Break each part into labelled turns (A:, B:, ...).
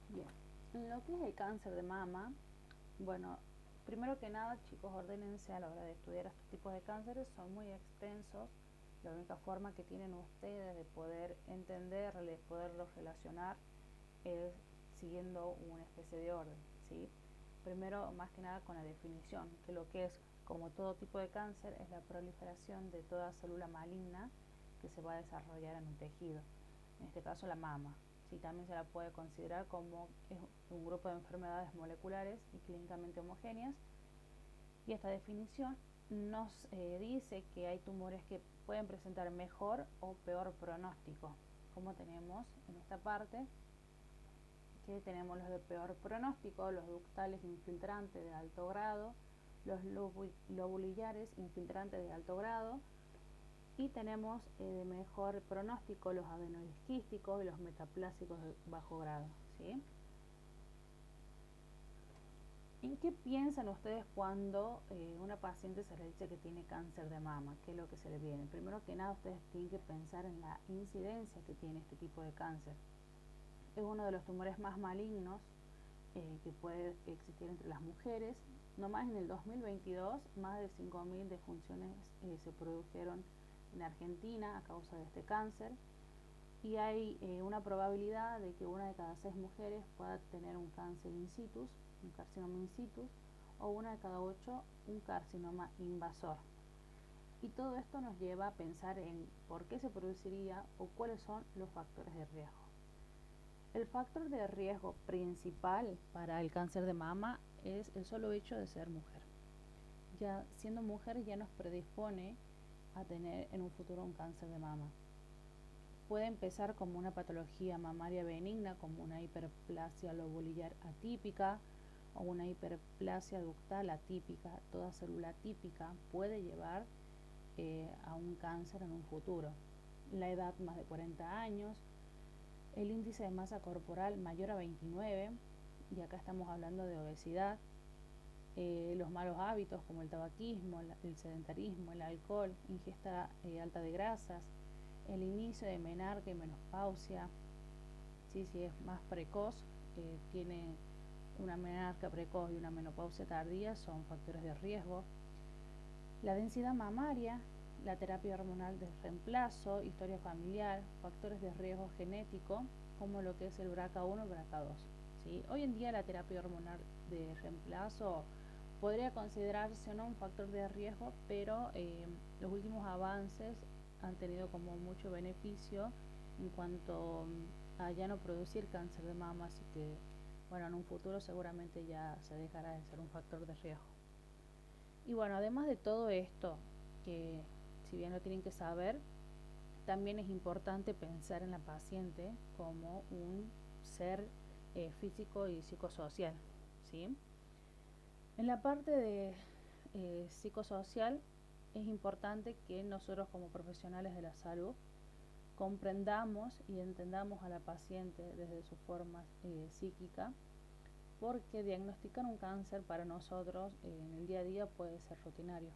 A: Bien, en lo que es el cáncer de mama, bueno, primero que nada, chicos, ordénense a la hora de estudiar estos tipos de cánceres, son muy extensos. La única forma que tienen ustedes de poder entenderles, de poderlos relacionar, es siguiendo una especie de orden, ¿sí? Primero, más que nada, con la definición, que lo que es, como todo tipo de cáncer, es la proliferación de toda célula maligna que se va a desarrollar en un tejido, en este caso la mama. Sí, también se la puede considerar como un grupo de enfermedades moleculares y clínicamente homogéneas. Y esta definición nos dice que hay tumores que pueden presentar mejor o peor pronóstico, como tenemos en esta parte, que tenemos los de peor pronóstico, los ductales infiltrantes de alto grado, los lobulillares infiltrantes de alto grado, y tenemos de mejor pronóstico los adenoides quísticos y los metaplásicos de bajo grado, ¿sí? ¿En qué piensan ustedes cuando una paciente se le dice que tiene cáncer de mama? ¿Qué es lo que se le viene? Primero que nada, ustedes tienen que pensar en la incidencia que tiene este tipo de cáncer. Es uno de los tumores más malignos que puede existir entre las mujeres. Nomás en el 2022, más de 5.000 defunciones se produjeron en Argentina a causa de este cáncer. Y hay una probabilidad de que una de cada 6 mujeres pueda tener un cáncer in situ, un carcinoma in situ, o una de cada 8 un carcinoma invasor. Y todo esto nos lleva a pensar en por qué se produciría o cuáles son los factores de riesgo. El factor de riesgo principal para el cáncer de mama es el solo hecho de ser mujer. Ya siendo mujer ya nos predispone a tener en un futuro un cáncer de mama. Puede empezar como una patología mamaria benigna, como una hiperplasia lobulillar atípica o una hiperplasia ductal atípica. Toda célula típica puede llevar a un cáncer en un futuro. La edad más de 40 años, el índice de masa corporal mayor a 29, y acá estamos hablando de obesidad, los malos hábitos como el tabaquismo, el sedentarismo, el alcohol, ingesta alta de grasas, el inicio de menarca y menopausia. Si es más precoz, tiene una menarca precoz y una menopausia tardía, son factores de riesgo. La densidad mamaria, la terapia hormonal de reemplazo, historia familiar, factores de riesgo genético, como lo que es el BRCA1 y BRCA2. ¿Sí? Hoy en día la terapia hormonal de reemplazo podría considerarse o no un factor de riesgo, pero los últimos avances han tenido como mucho beneficio en cuanto a ya no producir cáncer de mama, así que bueno, en un futuro seguramente ya se dejará de ser un factor de riesgo. Y bueno, además de todo esto, que si bien lo tienen que saber, también es importante pensar en la paciente como un ser físico y psicosocial, ¿sí? En la parte de psicosocial es importante que nosotros como profesionales de la salud comprendamos y entendamos a la paciente desde su forma psíquica, porque diagnosticar un cáncer para nosotros en el día a día puede ser rutinario,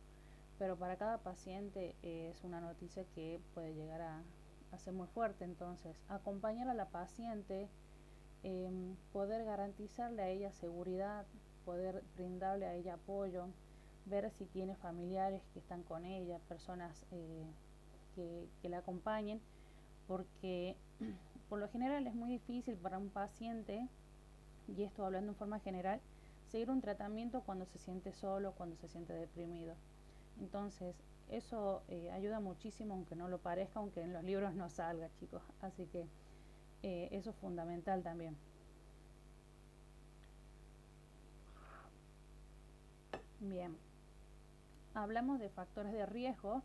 A: pero para cada paciente es una noticia que puede llegar a ser muy fuerte. Entonces, acompañar a la paciente, poder garantizarle a ella seguridad, poder brindarle a ella apoyo, ver si tiene familiares que están con ella, personas que la acompañen, porque por lo general es muy difícil para un paciente, y esto hablando en forma general, seguir un tratamiento cuando se siente solo, cuando se siente deprimido. Entonces, eso ayuda muchísimo, aunque no lo parezca, aunque en los libros no salga, chicos. Así que eso es fundamental también. Bien, hablamos de factores de riesgo.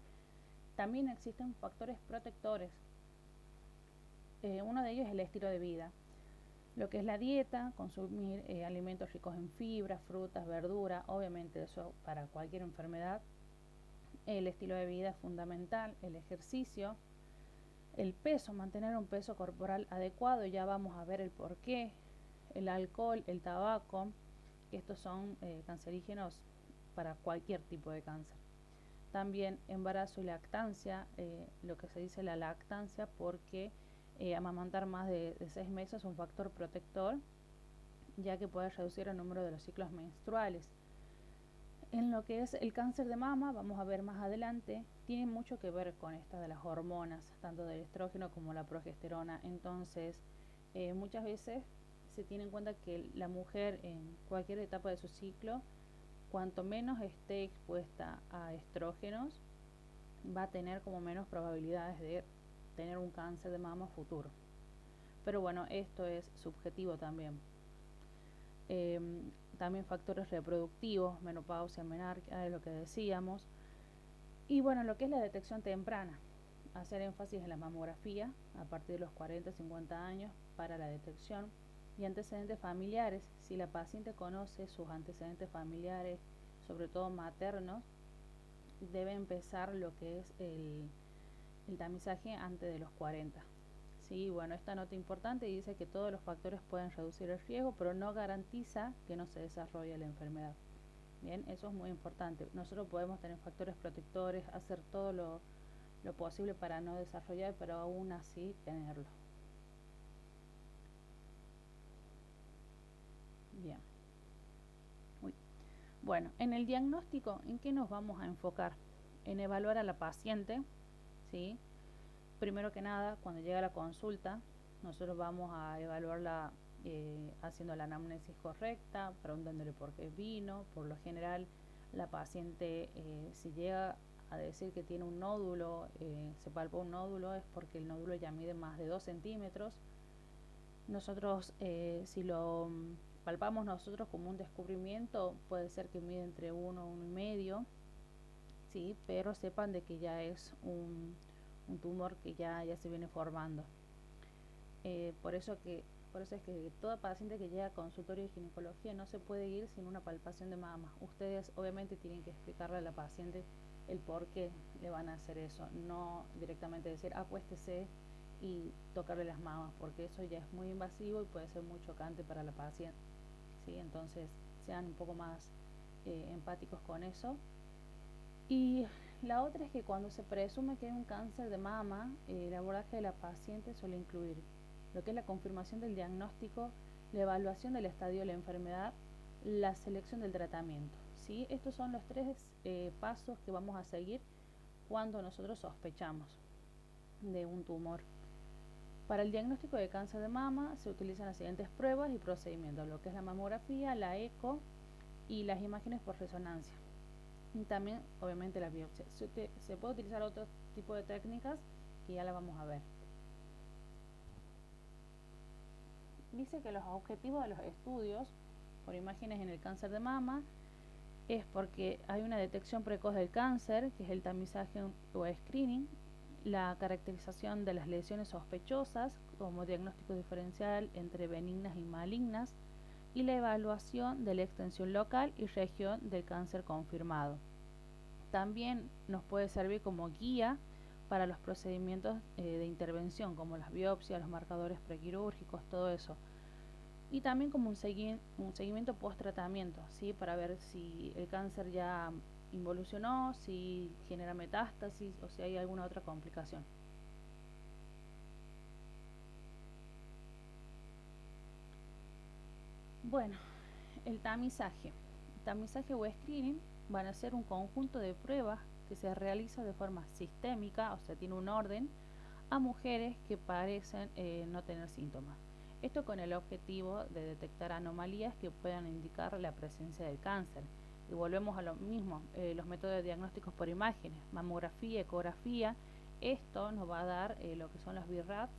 A: También existen factores protectores. Uno de ellos es el estilo de vida. Lo que es la dieta, consumir alimentos ricos en fibra, frutas, verduras, obviamente eso para cualquier enfermedad. El estilo de vida es fundamental, el ejercicio, el peso, mantener un peso corporal adecuado, ya vamos a ver el porqué, el alcohol, el tabaco, que estos son cancerígenos para cualquier tipo de cáncer. También embarazo y lactancia, lo que se dice la lactancia, porque amamantar más de 6 meses es un factor protector, ya que puede reducir el número de los ciclos menstruales. En lo que es el cáncer de mama, vamos a ver más adelante, tiene mucho que ver con esta de las hormonas, tanto del estrógeno como la progesterona. Entonces, muchas veces se tiene en cuenta que la mujer en cualquier etapa de su ciclo, cuanto menos esté expuesta a estrógenos, va a tener como menos probabilidades de tener un cáncer de mama futuro. Pero bueno, esto es subjetivo también. También factores reproductivos, menopausia, menarquia, de lo que decíamos. Y bueno, lo que es la detección temprana, hacer énfasis en la mamografía a partir de los 40-50 años para la detección, y antecedentes familiares. Si la paciente conoce sus antecedentes familiares, sobre todo maternos, debe empezar lo que es el tamizaje antes de los 40. Sí, bueno, esta nota importante dice que todos los factores pueden reducir el riesgo, pero no garantiza que no se desarrolle la enfermedad. Bien, eso es muy importante. Nosotros podemos tener factores protectores, hacer todo lo posible para no desarrollar, pero aún así tenerlo. Bien. Uy. Bueno, en el diagnóstico, ¿en qué nos vamos a enfocar? En evaluar a la paciente, ¿sí? Primero que nada, cuando llega a la consulta, nosotros vamos a evaluarla haciendo la anamnesis correcta, preguntándole por qué vino. Por lo general, la paciente, si llega a decir que tiene un nódulo, se palpó un nódulo, es porque el nódulo ya mide más de 2 centímetros. Nosotros, si lo palpamos nosotros como un descubrimiento, puede ser que mide entre 1 y 1,5, ¿sí? Pero sepan de que ya es un tumor que ya se viene formando. Por eso es que toda paciente que llega a consultorio de ginecología no se puede ir sin una palpación de mama. Ustedes obviamente tienen que explicarle a la paciente el por qué le van a hacer eso, no directamente decir acuéstese y tocarle las mamas, porque eso ya es muy invasivo y puede ser muy chocante para la paciente, ¿sí? Entonces sean un poco más empáticos con eso. Y la otra es que cuando se presume que hay un cáncer de mama, el abordaje de la paciente suele incluir lo que es la confirmación del diagnóstico, la evaluación del estadio de la enfermedad, la selección del tratamiento, ¿sí? Estos son los 3 pasos que vamos a seguir cuando nosotros sospechamos de un tumor. Para el diagnóstico de cáncer de mama se utilizan las siguientes pruebas y procedimientos, lo que es la mamografía, la eco y las imágenes por resonancia. Y también, obviamente, la biopsia. Se puede utilizar otro tipo de técnicas que ya la vamos a ver. Dice que los objetivos de los estudios por imágenes en el cáncer de mama es porque hay una detección precoz del cáncer, que es el tamizaje o screening, la caracterización de las lesiones sospechosas como diagnóstico diferencial entre benignas y malignas, y la evaluación de la extensión local y región del cáncer confirmado. También nos puede servir como guía para los procedimientos de intervención, como las biopsias, los marcadores prequirúrgicos, todo eso. Y también como un seguimiento post-tratamiento, ¿sí? Para ver si el cáncer ya involucionó, si genera metástasis o si hay alguna otra complicación. Bueno, el tamizaje. El tamizaje o screening van a ser un conjunto de pruebas que se realiza de forma sistémica, o sea, tiene un orden, a mujeres que parecen no tener síntomas. Esto con el objetivo de detectar anomalías que puedan indicar la presencia del cáncer. Y volvemos a lo mismo, los métodos de diagnósticos por imágenes, mamografía, ecografía. Esto nos va a dar lo que son las BIRADS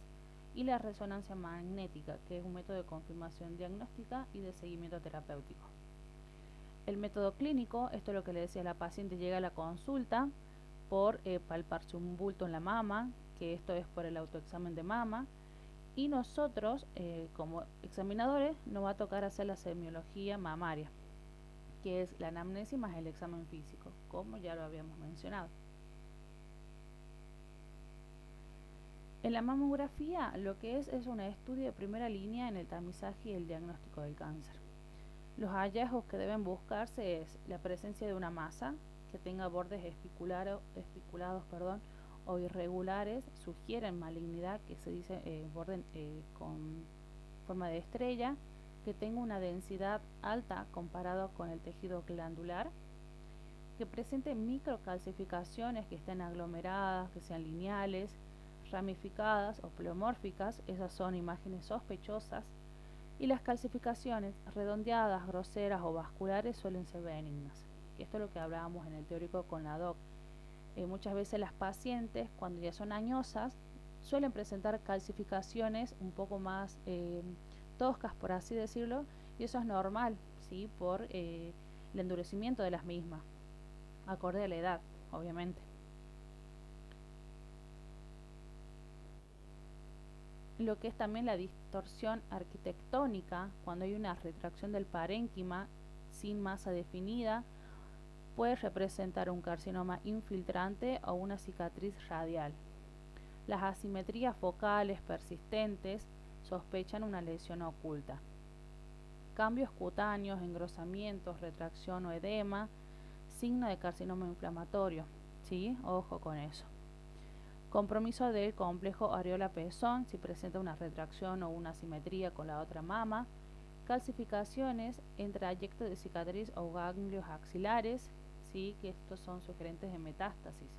A: y la resonancia magnética, que es un método de confirmación diagnóstica y de seguimiento terapéutico. El método clínico, esto es lo que le decía, la paciente llega a la consulta por palparse un bulto en la mama, que esto es por el autoexamen de mama, y nosotros como examinadores nos va a tocar hacer la semiología mamaria, que es la anamnesis más el examen físico, como ya lo habíamos mencionado. En la mamografía lo que es un estudio de primera línea en el tamizaje y el diagnóstico del cáncer. Los hallazgos que deben buscarse es la presencia de una masa que tenga bordes espiculados o irregulares, sugieren malignidad, que se dice borde con forma de estrella, que tenga una densidad alta comparado con el tejido glandular, que presente microcalcificaciones que estén aglomeradas, que sean lineales, ramificadas o pleomórficas, esas son imágenes sospechosas, y las calcificaciones redondeadas, groseras o vasculares suelen ser benignas. Esto es lo que hablábamos en el teórico con la DOC. Muchas veces las pacientes, cuando ya son añosas, suelen presentar calcificaciones un poco más toscas, por así decirlo, y eso es normal, ¿sí? Por el endurecimiento de las mismas, acorde a la edad, obviamente. Lo que es también la distorsión arquitectónica, cuando hay una retracción del parénquima sin masa definida, puede representar un carcinoma infiltrante o una cicatriz radial. Las asimetrías focales persistentes sospechan una lesión oculta. Cambios cutáneos, engrosamientos, retracción o edema, signo de carcinoma inflamatorio, ¿sí? Ojo con eso. Compromiso del complejo areola-pezón si presenta una retracción o una asimetría con la otra mama. Calcificaciones en trayecto de cicatriz o ganglios axilares, ¿sí? Que estos son sugerentes de metástasis.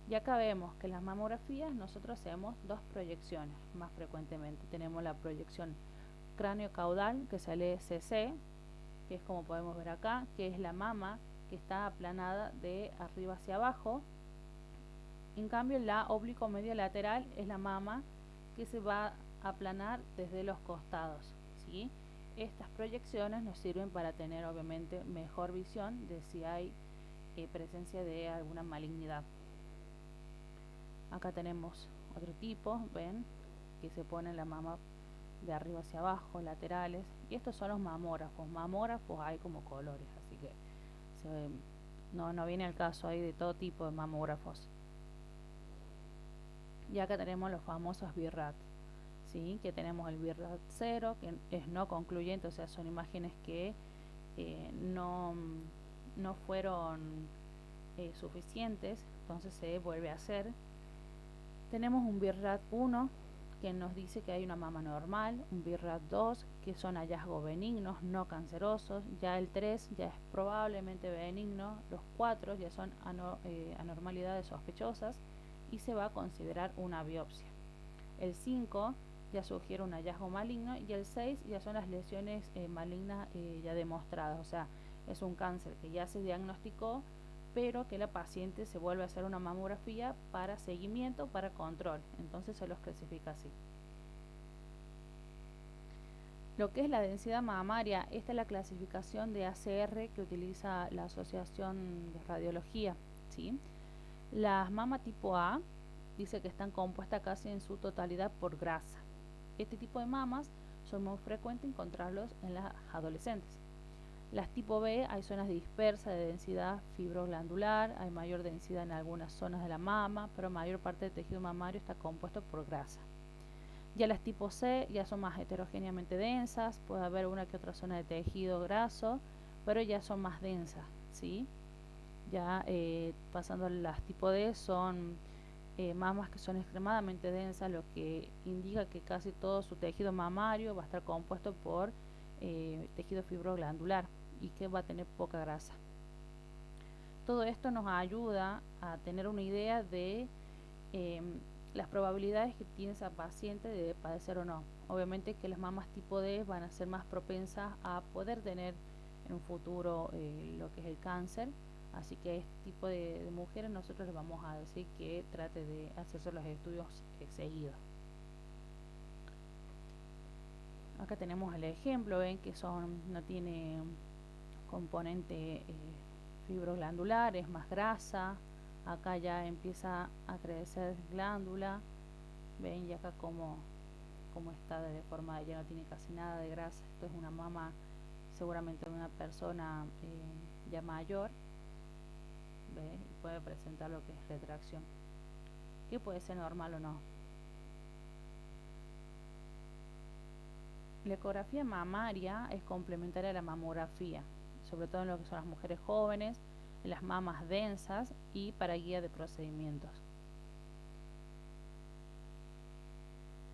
A: Y acá vemos que en las mamografías nosotros hacemos dos proyecciones más frecuentemente. Tenemos la proyección cráneo-caudal, que se lee CC, que es como podemos ver acá, que es la mama que está aplanada de arriba hacia abajo. En cambio, la oblicuo-media lateral es la mama que se va a aplanar desde los costados, ¿sí? Estas proyecciones nos sirven para tener obviamente mejor visión de si hay presencia de alguna malignidad. Acá tenemos otro tipo, ven, que se pone la mama de arriba hacia abajo, laterales, y estos son los mamógrafos. Mamógrafos hay como colores, así que no viene al caso, hay de todo tipo de mamógrafos. Y acá tenemos los famosos BIRAT, ¿sí? Que tenemos el BIRAT 0, que es no concluyente, o sea, son imágenes que no fueron suficientes, entonces se vuelve a hacer. Tenemos un BIRAT 1, que nos dice que hay una mama normal, un BIRAT 2, que son hallazgos benignos, no cancerosos, ya el 3 ya es probablemente benigno, los 4 ya son anormalidades sospechosas y se va a considerar una biopsia. El 5 ya sugiere un hallazgo maligno y el 6 ya son las lesiones malignas ya demostradas, o sea, es un cáncer que ya se diagnosticó, pero que la paciente se vuelve a hacer una mamografía para seguimiento, para control, entonces se los clasifica así. Lo que es la densidad mamaria, esta es la clasificación de ACR que utiliza la Asociación de Radiología, ¿sí? Las mamas tipo A dice que están compuestas casi en su totalidad por grasa. Este tipo de mamas son muy frecuentes encontrarlos en las adolescentes. Las tipo B hay zonas dispersas de densidad fibroglandular, hay mayor densidad en algunas zonas de la mama, pero mayor parte del tejido mamario está compuesto por grasa. Ya las tipo C ya son más heterogéneamente densas, puede haber una que otra zona de tejido graso, pero ya son más densas, ¿sí? Ya pasando a las tipo D son mamas que son extremadamente densas, lo que indica que casi todo su tejido mamario va a estar compuesto por tejido fibroglandular y que va a tener poca grasa. Todo esto nos ayuda a tener una idea de las probabilidades que tiene esa paciente de padecer o no. Obviamente que las mamas tipo D van a ser más propensas a poder tener en un futuro lo que es el cáncer, así que a este tipo de mujeres nosotros les vamos a decir que trate de hacerse los estudios seguidos. Acá tenemos el ejemplo, ven que no tiene componente fibroglandular, es más grasa. Acá ya empieza a crecer glándula, ven, y acá como está deformada, ya no tiene casi nada de grasa. Esto es una mama seguramente de una persona ya mayor, ¿ve? Y puede presentar lo que es retracción, que puede ser normal o no. La ecografía mamaria es complementaria a la mamografía, sobre todo en lo que son las mujeres jóvenes, en las mamas densas y para guía de procedimientos.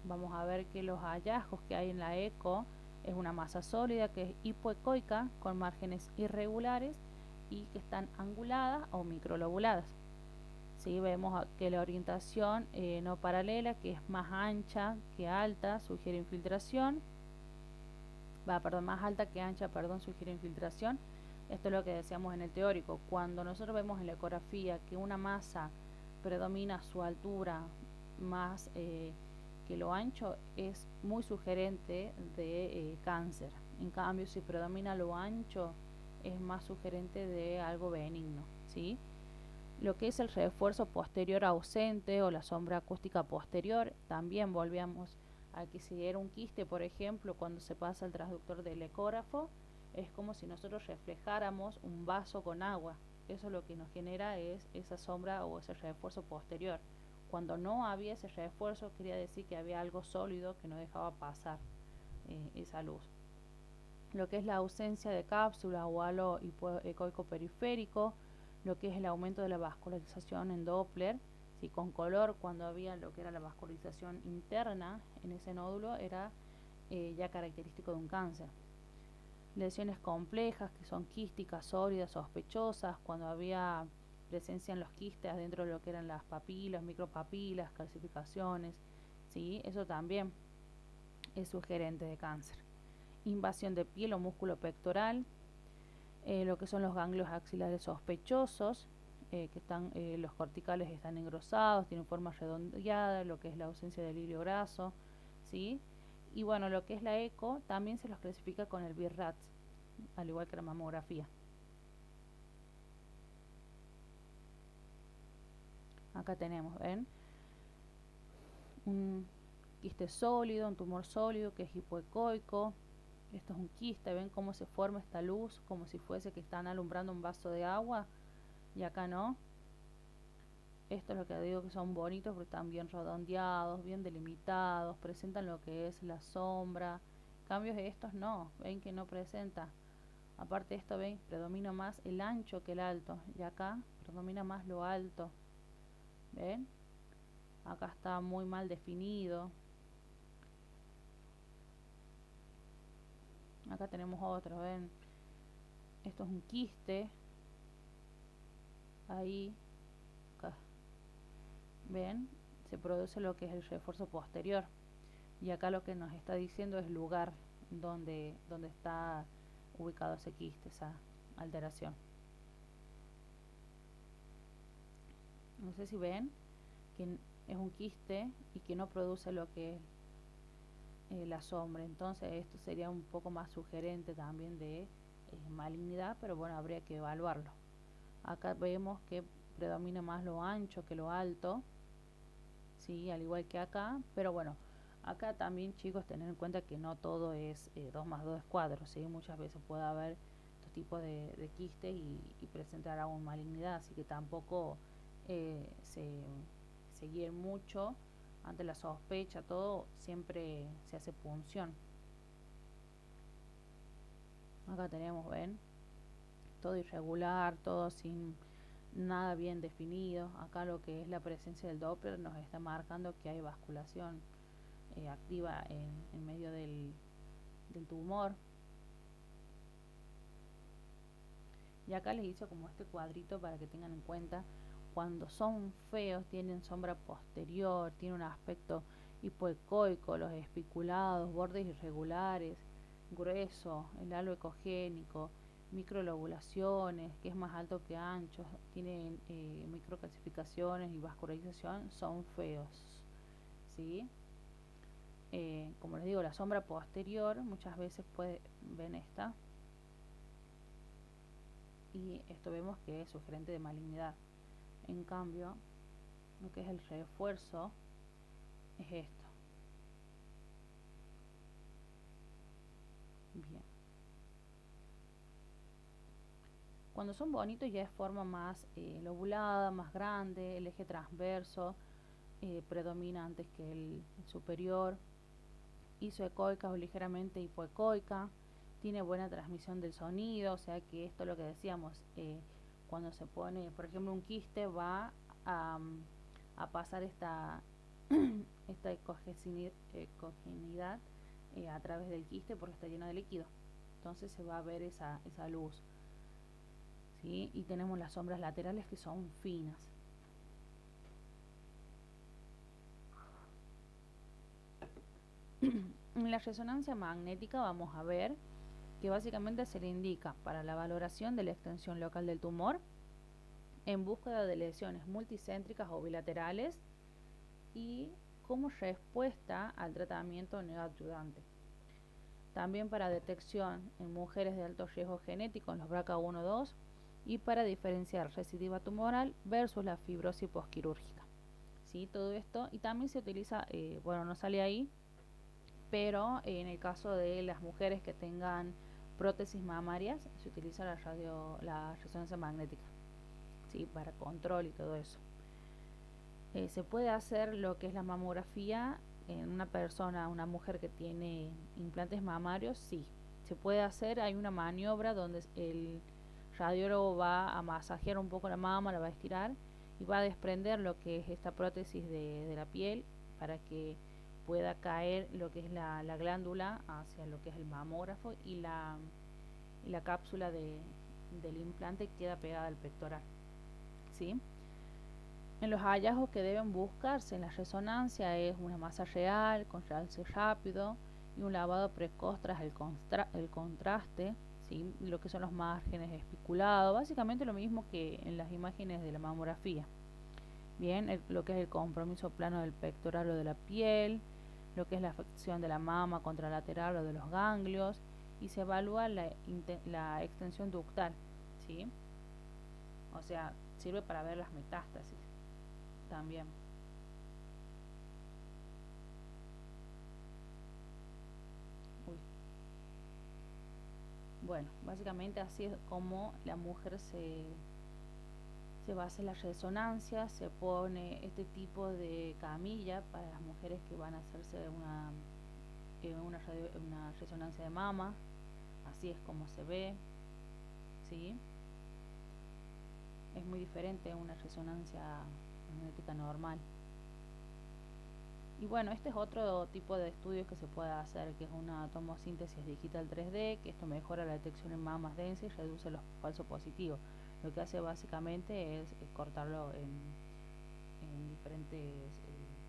A: Vamos a ver que los hallazgos que hay en la eco es una masa sólida que es hipoecoica con márgenes irregulares y que están anguladas o microlobuladas. ¿Sí? Vemos que la orientación no paralela, que es más ancha que alta, sugiere infiltración. Más alta que ancha, sugiere infiltración. Esto es lo que decíamos en el teórico. Cuando nosotros vemos en la ecografía que una masa predomina su altura más que lo ancho, es muy sugerente de cáncer. En cambio, si predomina lo ancho, es más sugerente de algo benigno, ¿sí? Lo que es el refuerzo posterior ausente o la sombra acústica posterior, también volvíamos a que si era un quiste, por ejemplo, cuando se pasa el transductor del ecógrafo, es como si nosotros reflejáramos un vaso con agua. Eso lo que nos genera es esa sombra o ese refuerzo posterior. Cuando no había ese refuerzo, quería decir que había algo sólido que no dejaba pasar esa luz. Lo que es la ausencia de cápsula o halo hipoecoico periférico, lo que es el aumento de la vascularización en Doppler, ¿sí? Con color, cuando había lo que era la vascularización interna en ese nódulo, era ya característico de un cáncer. Lesiones complejas, que son quísticas, sólidas, sospechosas, cuando había presencia en los quistes adentro de lo que eran las papilas, micropapilas, calcificaciones, ¿sí? Eso también es sugerente de cáncer. Invasión de piel o músculo pectoral, lo que son los ganglios axilares sospechosos, que están, los corticales están engrosados, tienen forma redondeada, lo que es la ausencia del hilio graso, ¿sí? Y bueno, lo que es la eco también se los clasifica con el BIRAT, al igual que la mamografía. Acá tenemos, ¿ven? Un quiste sólido, un tumor sólido que es hipoecoico. Esto es un quiste, ven cómo se forma esta luz, como si fuese que están alumbrando un vaso de agua, y acá no. Esto es lo que digo que son bonitos porque están bien redondeados, bien delimitados, presentan lo que es la sombra. Cambios de estos no, ven que no presenta. Aparte de esto, ven, predomina más el ancho que el alto, y acá predomina más lo alto. ¿Ven? Acá está muy mal definido. Acá tenemos otro, ven. Esto es un quiste. Ahí, acá. Ven, se produce lo que es el refuerzo posterior. Y acá lo que nos está diciendo es lugar donde está ubicado ese quiste, esa alteración. No sé si ven que es un quiste y que no produce lo que es la sombra. Entonces esto sería un poco más sugerente también de malignidad, pero bueno, habría que evaluarlo. Acá vemos que predomina más lo ancho que lo alto, ¿sí? Al igual que acá, pero bueno, acá también, chicos, tener en cuenta que no todo es 2 más 2 es 4, ¿sí? Muchas veces puede haber estos tipos de quistes y presentar aún malignidad, así que tampoco se guíen mucho ante la sospecha, todo siempre se hace punción. Acá tenemos, ven, todo irregular, todo sin nada bien definido. Acá lo que es la presencia del Doppler nos está marcando que hay vasculación activa en medio del tumor. Y acá les hice como este cuadrito para que tengan en cuenta cuando son feos, tienen sombra posterior, tienen un aspecto hipoecoico, los espiculados, bordes irregulares, grueso, el halo ecogénico, microlobulaciones, que es más alto que ancho, tienen microcalcificaciones y vascularización, son feos, ¿sí? Como les digo, la sombra posterior muchas veces ven esta, y esto vemos que es sugerente de malignidad. En cambio, lo que es el refuerzo es esto. Bien. Cuando son bonitos ya es forma más lobulada, más grande, el eje transverso predomina antes que el superior. isoecoica o ligeramente hipoecoica, tiene buena transmisión del sonido, o sea que esto es lo que decíamos, cuando se pone, por ejemplo, un quiste va a pasar esta ecogenidad a través del quiste porque está lleno de líquido, entonces se va a ver esa luz, ¿sí? Y tenemos las sombras laterales que son finas. En la resonancia magnética vamos a ver que básicamente se le indica para la valoración de la extensión local del tumor en búsqueda de lesiones multicéntricas o bilaterales y como respuesta al tratamiento neoadyuvante. También para detección en mujeres de alto riesgo genético en los BRCA1-2 y para diferenciar recidiva tumoral versus la fibrosis posquirúrgica. ¿Sí? Todo esto, y también se utiliza, bueno, no sale ahí, pero en el caso de las mujeres que tengan prótesis mamarias, se utiliza la resonancia magnética, ¿sí? Para control y todo eso. Se puede hacer lo que es la mamografía en una persona, una mujer que tiene implantes mamarios, sí. Se puede hacer, hay una maniobra donde el radiólogo va a masajear un poco la mama, la va a estirar y va a desprender lo que es esta prótesis de la piel para que pueda caer lo que es la glándula hacia lo que es el mamógrafo y la cápsula del implante queda pegada al pectoral, ¿sí? En los hallazgos que deben buscarse en la resonancia es una masa real con realce rápido y un lavado precoz tras el contraste, ¿sí? Lo que son los márgenes espiculados, básicamente lo mismo que en las imágenes de la mamografía. Bien, lo que es el compromiso plano del pectoral o de la piel, lo que es la afección de la mama contralateral o de los ganglios, y se evalúa la extensión ductal, ¿sí? O sea, sirve para ver las metástasis también. Uy. Bueno, básicamente así es como la mujer se va a hacer la resonancia, se pone este tipo de camilla para las mujeres que van a hacerse una resonancia de mama, así es como se ve, ¿sí? Es muy diferente a una resonancia magnética normal. Y bueno, este es otro tipo de estudios que se puede hacer, que es una tomosíntesis digital 3D, que esto mejora la detección en mamas densas y reduce los falsos positivos. Lo que hace básicamente es cortarlo en diferentes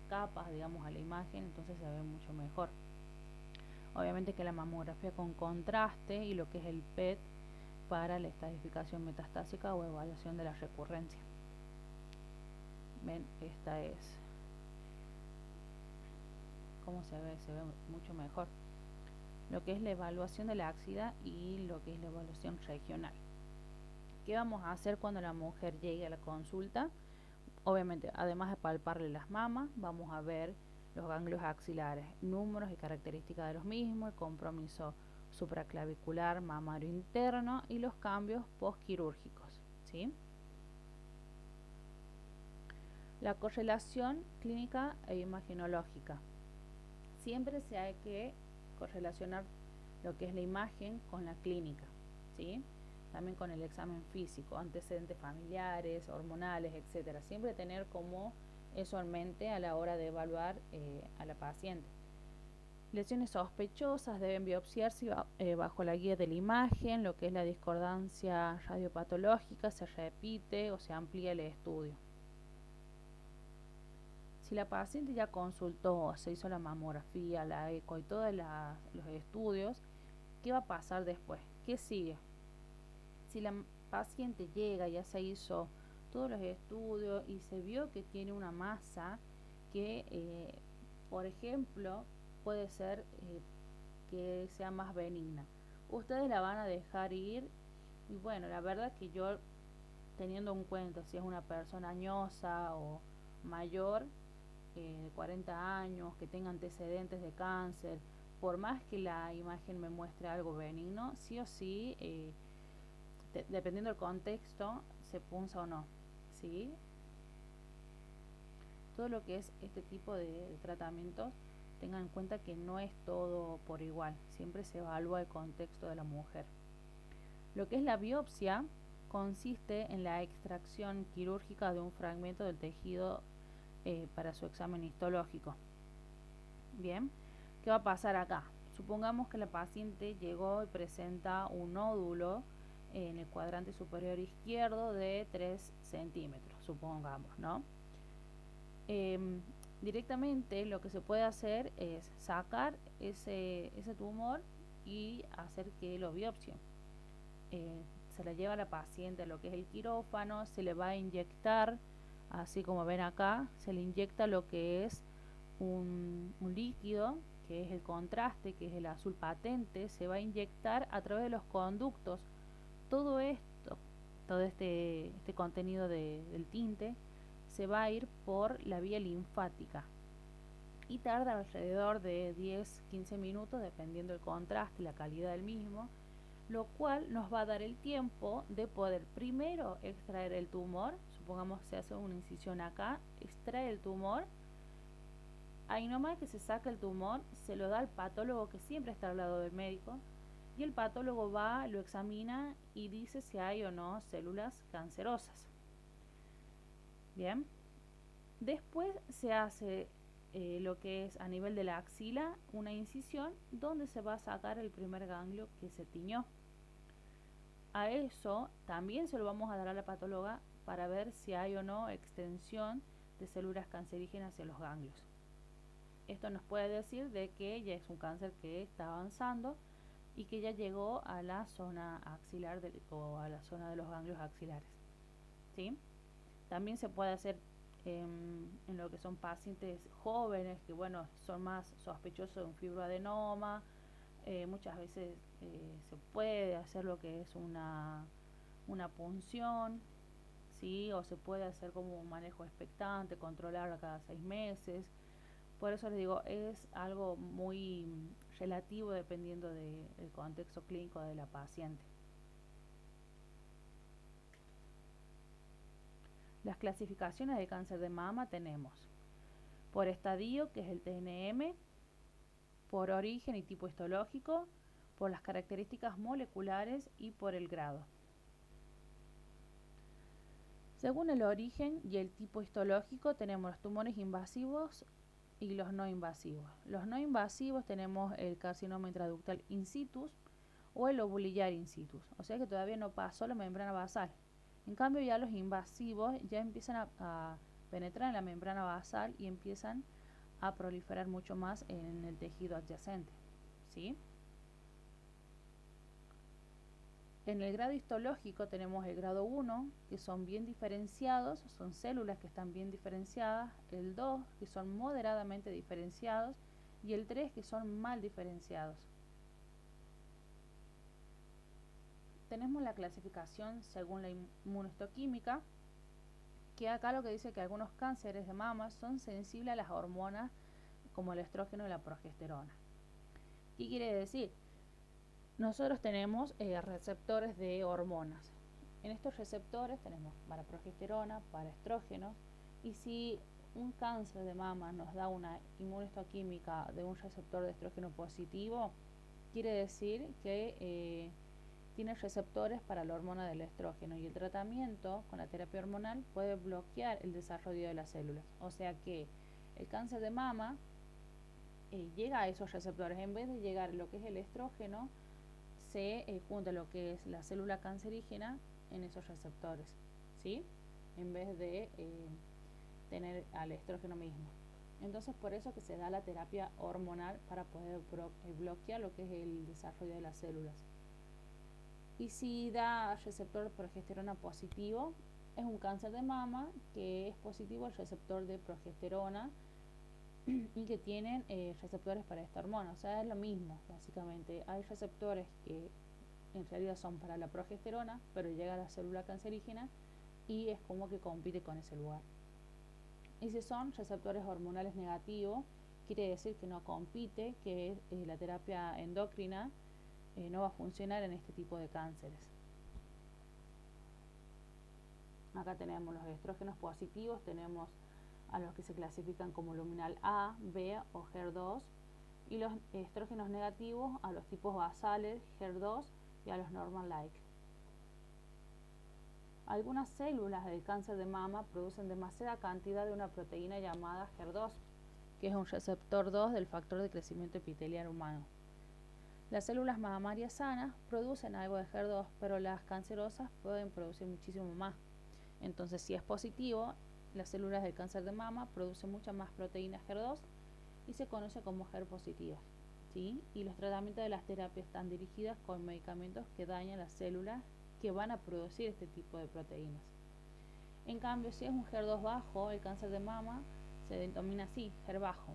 A: capas, digamos, a la imagen, entonces se ve mucho mejor. Obviamente que la mamografía con contraste y lo que es el PET para la estadificación metastásica o evaluación de la recurrencia. Ven, esta es cómo se ve mucho mejor. Lo que es la evaluación de la axila y lo que es la evaluación regional. ¿Qué vamos a hacer cuando la mujer llegue a la consulta? Obviamente, además de palparle las mamas, vamos a ver los ganglios axilares, números y características de los mismos, el compromiso supraclavicular mamario interno y los cambios postquirúrgicos, ¿sí? La correlación clínica e imagenológica. Siempre se hay que correlacionar lo que es la imagen con la clínica, ¿sí? También con el examen físico, antecedentes familiares, hormonales, etcétera. Siempre tener como eso en mente a la hora de evaluar a la paciente. Lesiones sospechosas deben biopsiarse bajo la guía de la imagen, lo que es la discordancia radiopatológica se repite o se amplía el estudio. Si la paciente ya consultó, se hizo la mamografía, la eco y todos los estudios, ¿qué va a pasar después? ¿Qué sigue? Si la paciente llega, ya se hizo todos los estudios y se vio que tiene una masa que, por ejemplo, puede ser que sea más benigna, ustedes la van a dejar ir. Y bueno, la verdad que yo, teniendo en cuenta si es una persona añosa o mayor, de 40 años, que tenga antecedentes de cáncer, por más que la imagen me muestre algo benigno, sí o sí, dependiendo del contexto, se punza o no, ¿sí? Todo lo que es este tipo de tratamientos tengan en cuenta que no es todo por igual, siempre se evalúa el contexto de la mujer. Lo que es la biopsia consiste en la extracción quirúrgica de un fragmento del tejido para su examen histológico. Bien, ¿qué va a pasar acá? Supongamos que la paciente llegó y presenta un nódulo en el cuadrante superior izquierdo de 3 centímetros, supongamos, ¿no? Directamente lo que se puede hacer es sacar ese tumor y hacer que lo biopsien. Se le lleva a la paciente a lo que es el quirófano, se le va a inyectar, así como ven acá, se le inyecta lo que es un líquido, que es el contraste, que es el azul patente, se va a inyectar a través de los conductos. Todo esto, todo este contenido del tinte, se va a ir por la vía linfática y tarda alrededor de 10-15 minutos dependiendo del contraste y la calidad del mismo, lo cual nos va a dar el tiempo de poder primero extraer el tumor. Supongamos que se hace una incisión acá, extrae el tumor, ahí nomás que se saca el tumor, se lo da al patólogo que siempre está al lado del médico, y el patólogo va, lo examina y dice si hay o no células cancerosas. Bien, después se hace lo que es a nivel de la axila una incisión donde se va a sacar el primer ganglio que se tiñó. A eso también se lo vamos a dar a la patóloga para ver si hay o no extensión de células cancerígenas hacia los ganglios. Esto nos puede decir de que ya es un cáncer que está avanzando y que ya llegó a la zona axilar o a la zona de los ganglios axilares, ¿sí? También se puede hacer en lo que son pacientes jóvenes que, bueno, son más sospechosos de un fibroadenoma. Muchas veces se puede hacer lo que es una punción, ¿sí? O se puede hacer como un manejo expectante, controlar cada 6 meses. Por eso les digo, es algo muy relativo dependiendo del contexto clínico de la paciente. Las clasificaciones de cáncer de mama tenemos por estadio, que es el TNM, por origen y tipo histológico, por las características moleculares y por el grado. Según el origen y el tipo histológico tenemos los tumores invasivos y los no invasivos. Los no invasivos tenemos el carcinoma intraductal in situ o el lobulillar in situ, o sea que todavía no pasó la membrana basal. En cambio ya los invasivos ya empiezan a penetrar en la membrana basal y empiezan a proliferar mucho más en el tejido adyacente, ¿sí? En el grado histológico tenemos el grado 1, que son bien diferenciados, son células que están bien diferenciadas, el 2, que son moderadamente diferenciados, y el 3, que son mal diferenciados. Tenemos la clasificación según la inmunohistoquímica, que acá lo que dice que algunos cánceres de mama son sensibles a las hormonas como el estrógeno y la progesterona. ¿Qué quiere decir? Nosotros tenemos receptores de hormonas. En estos receptores tenemos para progesterona, para estrógeno, y si un cáncer de mama nos da una inmunohistoquímica de un receptor de estrógeno positivo, quiere decir que tiene receptores para la hormona del estrógeno, y el tratamiento con la terapia hormonal puede bloquear el desarrollo de las células. O sea que el cáncer de mama llega a esos receptores, en vez de llegar a lo que es el estrógeno, se junta lo que es la célula cancerígena en esos receptores, ¿sí? En vez de tener al estrógeno mismo. Entonces por eso que se da la terapia hormonal para poder bloquear lo que es el desarrollo de las células. Y si da receptor de progesterona positivo, es un cáncer de mama que es positivo al receptor de progesterona y que tienen receptores para esta hormona. O sea, es lo mismo, básicamente. Hay receptores que en realidad son para la progesterona, pero llega a la célula cancerígena y es como que compite con ese lugar. Y si son receptores hormonales negativos, quiere decir que no compite, que la terapia endocrina no va a funcionar en este tipo de cánceres. Acá tenemos los estrógenos positivos, tenemos a los que se clasifican como luminal A, B o HER2, y los estrógenos negativos a los tipos basales, HER2, y a los normal-like. Algunas células del cáncer de mama producen demasiada cantidad de una proteína llamada HER2, que es un receptor 2 del factor de crecimiento epitelial humano. Las células mamarias sanas producen algo de HER2, pero las cancerosas pueden producir muchísimo más. Entonces, si es positivo, las células del cáncer de mama producen mucha más proteína HER2 y se conoce como HER positivas, ¿sí? Y los tratamientos de las terapias están dirigidas con medicamentos que dañan las células que van a producir este tipo de proteínas. En cambio, si es un HER2 bajo, el cáncer de mama se denomina así, HER bajo,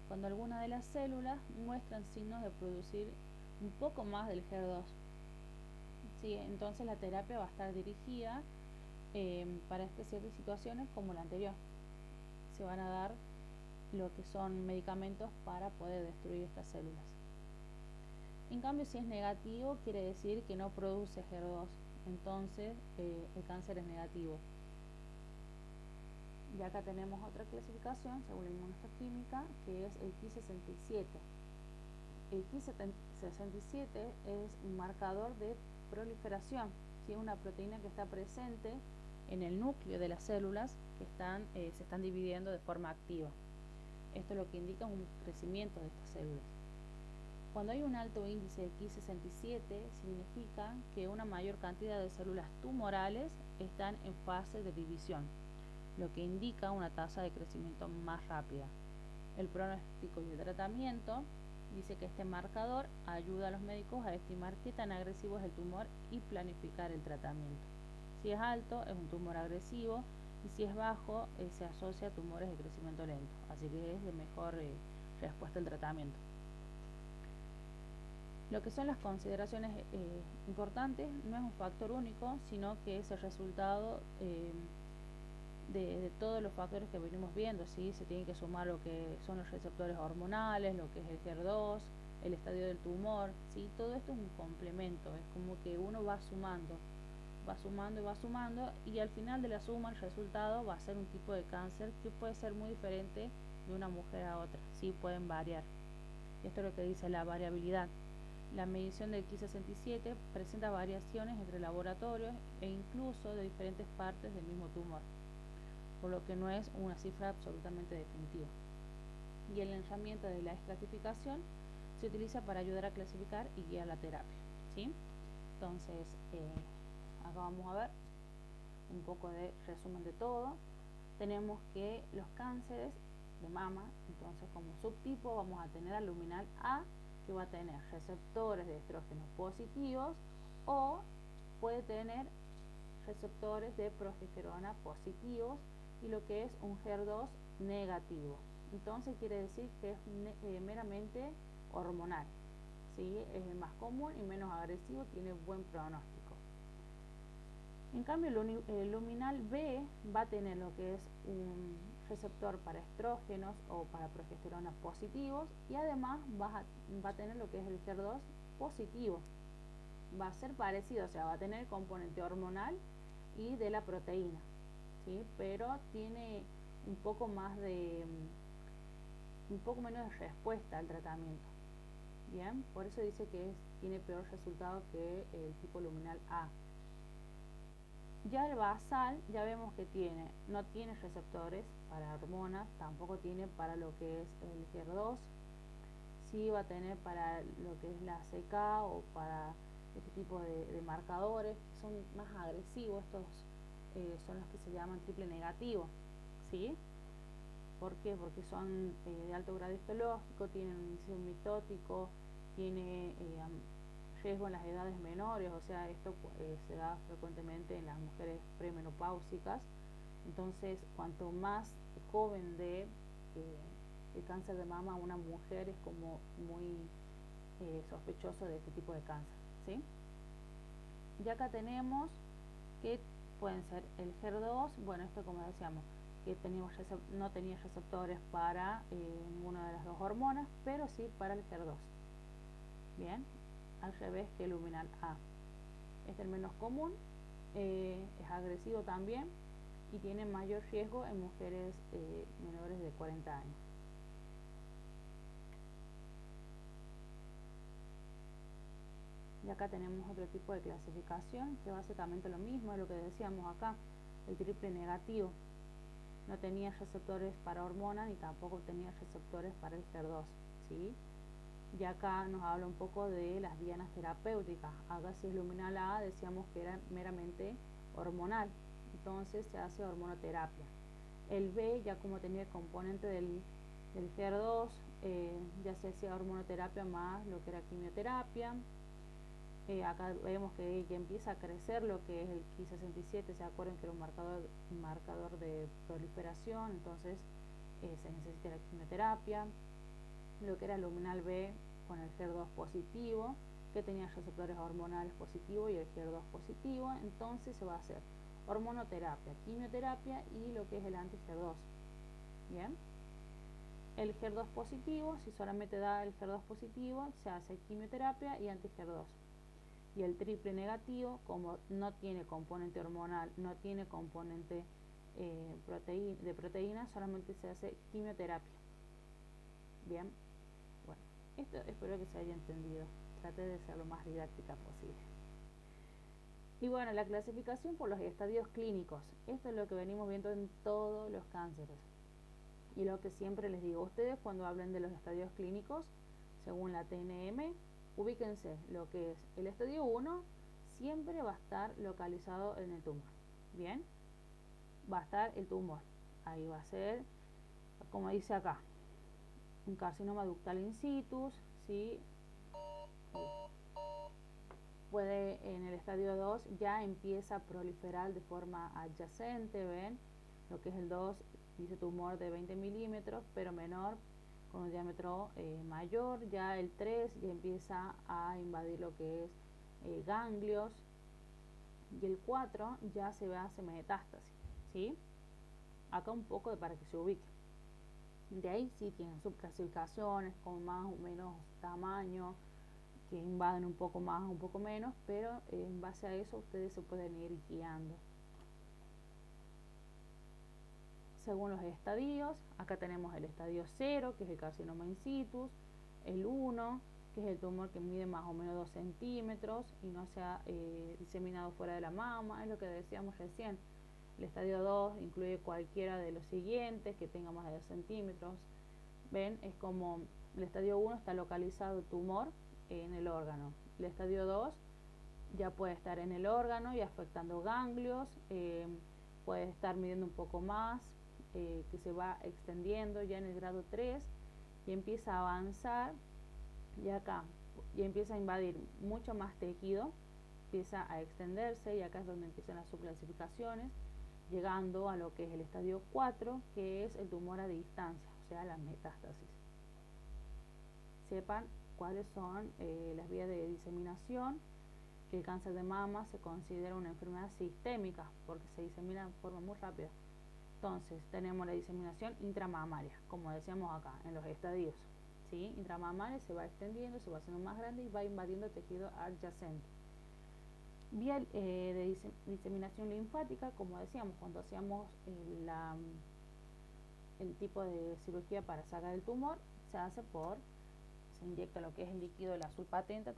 A: cuando algunas de las células muestran signos de producir un poco más del HER2. ¿Sí? Entonces la terapia va a estar dirigida para estas ciertas situaciones como la anterior. Se van a dar lo que son medicamentos para poder destruir estas células. En cambio, si es negativo, quiere decir que no produce HER2, entonces el cáncer es negativo. Y acá tenemos otra clasificación según la inmunohistoquímica, que es el Ki67. El Ki67 es un marcador de proliferación, ¿sí? Una proteína que está presente en el núcleo de las células que se están dividiendo de forma activa. Esto es lo que indica un crecimiento de estas células. Cuando hay un alto índice de Ki67, significa que una mayor cantidad de células tumorales están en fase de división, lo que indica una tasa de crecimiento más rápida. El pronóstico y el tratamiento dice que este marcador ayuda a los médicos a estimar qué tan agresivo es el tumor y planificar el tratamiento. Si es alto, es un tumor agresivo, y si es bajo, se asocia a tumores de crecimiento lento, así que es de mejor respuesta al tratamiento. Lo que son las consideraciones importantes no es un factor único, sino que es el resultado de todos los factores que venimos viendo, ¿sí? Se tiene que sumar lo que son los receptores hormonales, lo que es el HER2, el estadio del tumor, ¿sí? Todo esto es un complemento, es como que uno va sumando y va sumando, y al final de la suma el resultado va a ser un tipo de cáncer que puede ser muy diferente de una mujer a otra, ¿sí? Pueden variar. Esto es lo que dice la variabilidad. La medición del Ki67 presenta variaciones entre laboratorios e incluso de diferentes partes del mismo tumor, por lo que no es una cifra absolutamente definitiva. Y el lanzamiento de la estratificación se utiliza para ayudar a clasificar y guiar la terapia, ¿sí? Entonces, acá vamos a ver un poco de resumen de todo. Tenemos que los cánceres de mama, entonces como subtipo vamos a tener al luminal A, que va a tener receptores de estrógenos positivos, o puede tener receptores de progesterona positivos, y lo que es un HER2 negativo. Entonces quiere decir que es meramente hormonal, ¿sí? Es el más común y menos agresivo, tiene buen pronóstico. En cambio, el luminal B va a tener lo que es un receptor para estrógenos o para progesterona positivos, y además va a tener lo que es el HER2 positivo. Va a ser parecido, o sea, va a tener el componente hormonal y de la proteína, ¿sí? Pero tiene un poco menos de respuesta al tratamiento. Bien, por eso dice que tiene peor resultado que el tipo luminal A. Ya el basal, ya vemos que no tiene receptores para hormonas, tampoco tiene para lo que es el HER2, sí va a tener para lo que es la CK o para este tipo de marcadores que son más agresivos. Estos son los que se llaman triple negativo, ¿sí? ¿Por qué? Porque son de alto grado histológico, tienen un índice mitótico, tiene riesgo en las edades menores, o sea, esto se da frecuentemente en las mujeres premenopáusicas. Entonces, cuanto más joven de el cáncer de mama una mujer, es como muy sospechoso de este tipo de cáncer, ¿sí? Y acá tenemos que pueden ser el HER2, bueno, esto como decíamos, que no tenía receptores para ninguna de las dos hormonas, pero sí para el HER2. Bien, al revés que el luminal A. Es el menos común, es agresivo también, y tiene mayor riesgo en mujeres menores de 40 años. Y acá tenemos otro tipo de clasificación, que básicamente lo mismo, es lo que decíamos acá, el triple negativo. No tenía receptores para hormona ni tampoco tenía receptores para el HER2, ¿sí? Y acá nos habla un poco de las dianas terapéuticas. Acá si es luminal A decíamos que era meramente hormonal, entonces se hace hormonoterapia. El B, ya como tenía el componente del HER2, ya se hacía hormonoterapia más lo que era quimioterapia. Acá vemos que ya empieza a crecer lo que es el Ki67, se acuerdan que era un marcador de proliferación, entonces se necesita la quimioterapia. Lo que era luminal B con el HER2 positivo, que tenía receptores hormonales positivos y el HER2 positivo, entonces se va a hacer hormonoterapia, quimioterapia y lo que es el anti-HER2. Bien, el HER2 positivo, si solamente da el HER2 positivo, se hace quimioterapia y anti-HER2. Y el triple negativo, como no tiene componente hormonal, no tiene componente de proteína, solamente se hace quimioterapia. Bien, bueno, esto espero que se haya entendido. Traté de ser lo más didáctica posible. Y bueno, la clasificación por los estadios clínicos. Esto es lo que venimos viendo en todos los cánceres. Y lo que siempre les digo a ustedes cuando hablen de los estadios clínicos, según la TNM, ubíquense lo que es el estadio 1, siempre va a estar localizado en el tumor. Bien, va a estar el tumor. Ahí va a ser, como dice acá, un carcinoma ductal in situ, ¿sí? Puede en el estadio 2 ya empieza a proliferar de forma adyacente, ven, lo que es el 2 dice tumor de 20 milímetros, pero menor, con un diámetro mayor. Ya el 3 ya empieza a invadir lo que es ganglios, y el 4 ya se hace metástasis, ¿sí? Acá un poco para que se ubique. De ahí sí tienen subclasificaciones con más o menos tamaño, que invaden un poco más o un poco menos, pero en base a eso ustedes se pueden ir guiando. Según los estadios, acá tenemos el estadio 0, que es el carcinoma in situ, el 1, que es el tumor que mide más o menos 2 centímetros y no se ha diseminado fuera de la mama, es lo que decíamos recién. El estadio 2 incluye cualquiera de los siguientes que tenga más de 2 centímetros. Ven, es como el estadio 1 está localizado el tumor en el órgano. El estadio 2 ya puede estar en el órgano y afectando ganglios, puede estar midiendo un poco más, que se va extendiendo ya en el grado 3 y empieza a avanzar, y acá y empieza a invadir mucho más tejido, empieza a extenderse, y acá es donde empiezan las subclasificaciones, llegando a lo que es el estadio 4, que es el tumor a distancia, o sea, la metástasis. Sepan cuáles son las vías de diseminación, que el cáncer de mama se considera una enfermedad sistémica porque se disemina de forma muy rápida. Entonces tenemos la diseminación intramamaria, como decíamos acá, en los estadios, ¿sí? Intramamaria se va extendiendo, se va haciendo más grande y va invadiendo tejido adyacente. Vía de diseminación linfática, como decíamos, cuando hacíamos el tipo de cirugía para sacar el tumor, se inyecta lo que es el líquido del azul patente